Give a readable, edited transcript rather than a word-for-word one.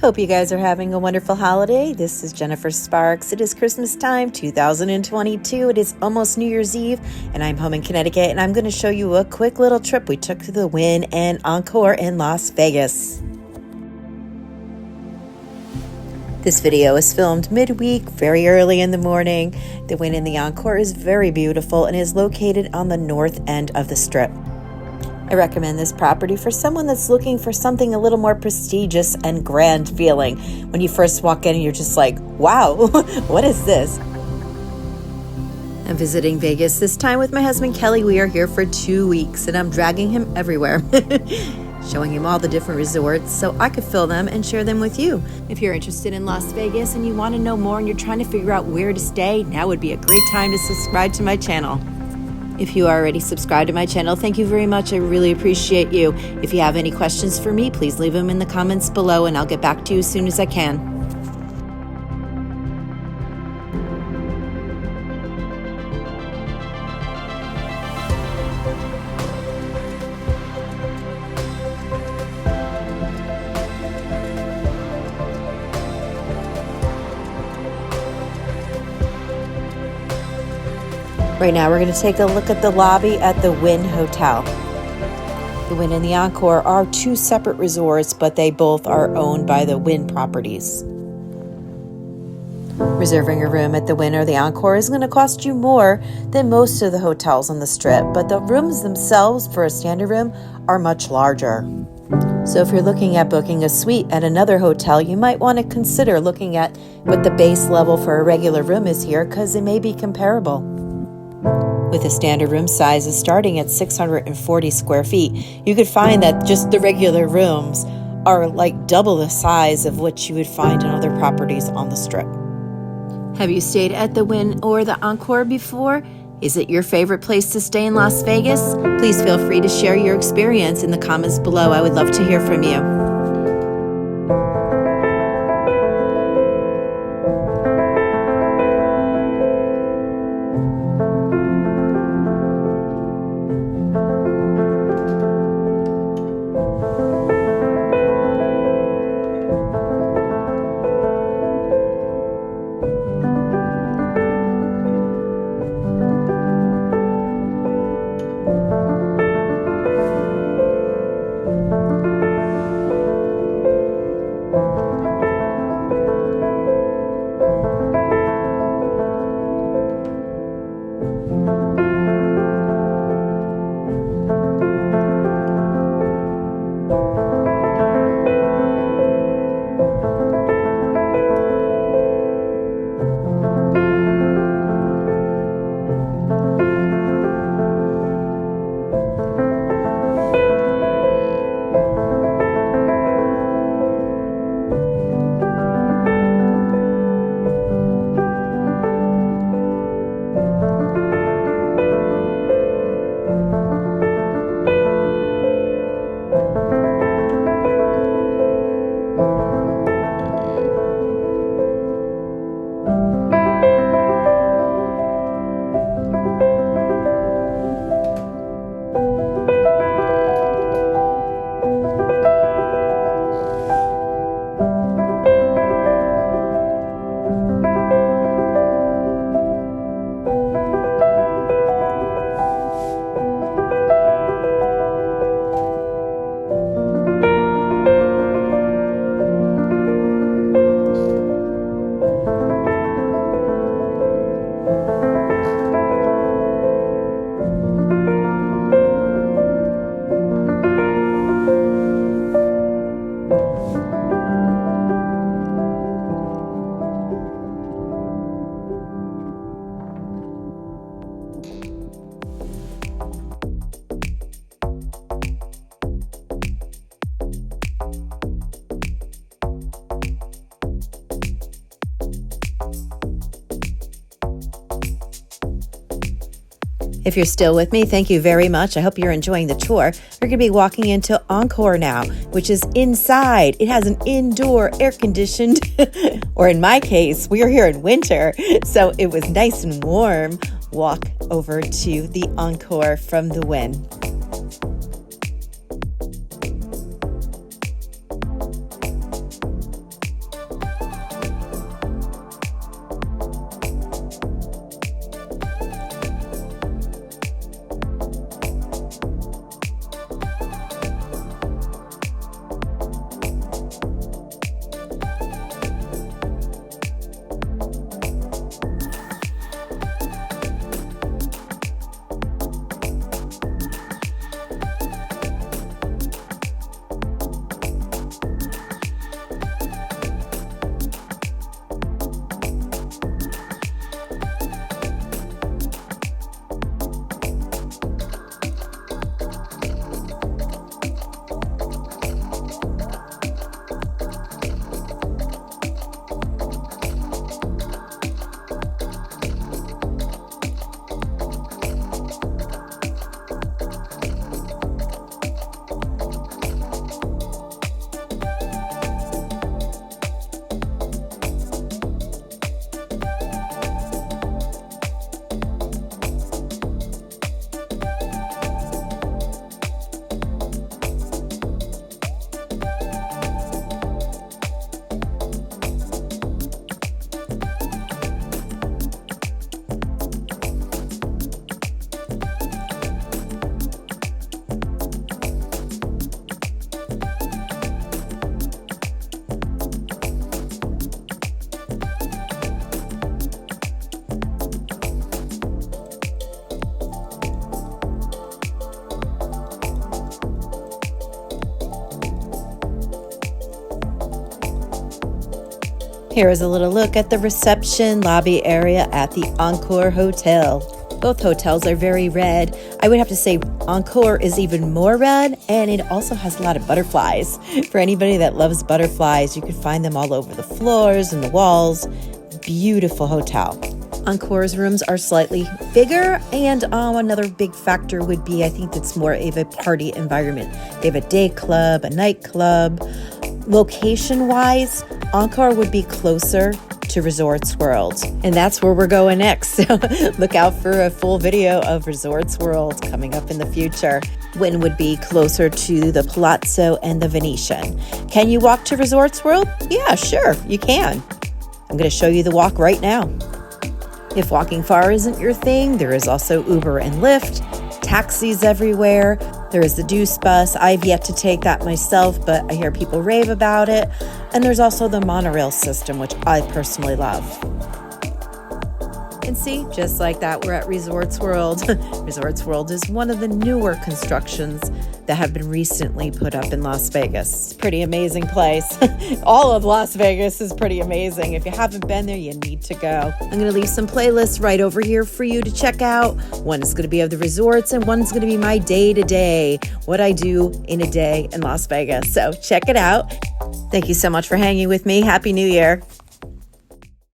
Hope you guys are having a wonderful holiday. This is Jennifer Sparks. It is Christmas time, 2022. It is almost New Year's Eve, and I'm home in Connecticut, and I'm going to show you a quick little trip we took to the Wynn and Encore in Las Vegas. This video is filmed midweek, very early in the morning. The Wynn and the Encore is very beautiful and is located on the north end of the Strip. I recommend this property for someone that's looking for something a little more prestigious and grand feeling. When you first walk in, you're just like, wow, what is this? I'm visiting Vegas this time with my husband Kelly. We are here for 2 weeks and I'm dragging him everywhere, showing him all the different resorts so I could fill them and share them with you. If you're interested in Las Vegas and you want to know more and you're trying to figure out where to stay, now would be a great time to subscribe to my channel. If you are already subscribed to my channel, thank you very much. I really appreciate you. If you have any questions for me, please leave them in the comments below and I'll get back to you as soon as I can. Right now, we're going to take a look at the lobby at the Wynn Hotel. The Wynn and the Encore are two separate resorts, but they both are owned by the Wynn properties. Reserving a room at the Wynn or the Encore is going to cost you more than most of the hotels on the Strip, but the rooms themselves for a standard room are much larger. So if you're looking at booking a suite at another hotel, you might want to consider looking at what the base level for a regular room is here, because it may be comparable. With a standard room size is starting at 640 square feet, you could find that just the regular rooms are like double the size of what you would find in other properties on the Strip. Have you stayed at the Wynn or the Encore before? Is it your favorite place to stay in Las Vegas? Please feel free to share your experience in the comments below. I would love to hear from you. If you're still with me, thank you very much. I hope you're enjoying the tour. We're going to be walking into Encore now, which is inside. It has an indoor air-conditioned, or in my case, we are here in winter, so it was nice and warm. Walk over to the Encore from the Wynn. Here is a little look at the reception lobby area at the Encore Hotel. Both hotels are very red. I would have to say Encore is even more red, and it also has a lot of butterflies. For anybody that loves butterflies, you can find them all over the floors and the walls. Beautiful hotel. Encore's rooms are slightly bigger, and another big factor would be I think it's more of a party environment. They have a day club, a nightclub. Location-wise, Encore would be closer to Resorts World, and that's where we're going next. So look out for a full video of Resorts World coming up in the future. Wynn would be closer to the Palazzo and the Venetian. Can you walk to Resorts World? Yeah, sure, you can. I'm going to show you the walk right now. If walking far isn't your thing, there is also Uber and Lyft, taxis everywhere. There is the Deuce bus. I've yet to take that myself, but I hear people rave about it. And there's also the monorail system, which I personally love. And see, just like that, we're at Resorts World. Resorts World is one of the newer constructions that have been recently put up in Las Vegas. It's a pretty amazing place. All of Las Vegas is pretty amazing. If you haven't been there, you need to go. I'm going to leave some playlists right over here for you to check out. One is going to be of the resorts, and one's going to be my day-to-day, what I do in a day in Las Vegas. So check it out. Thank you so much for hanging with me. Happy New Year.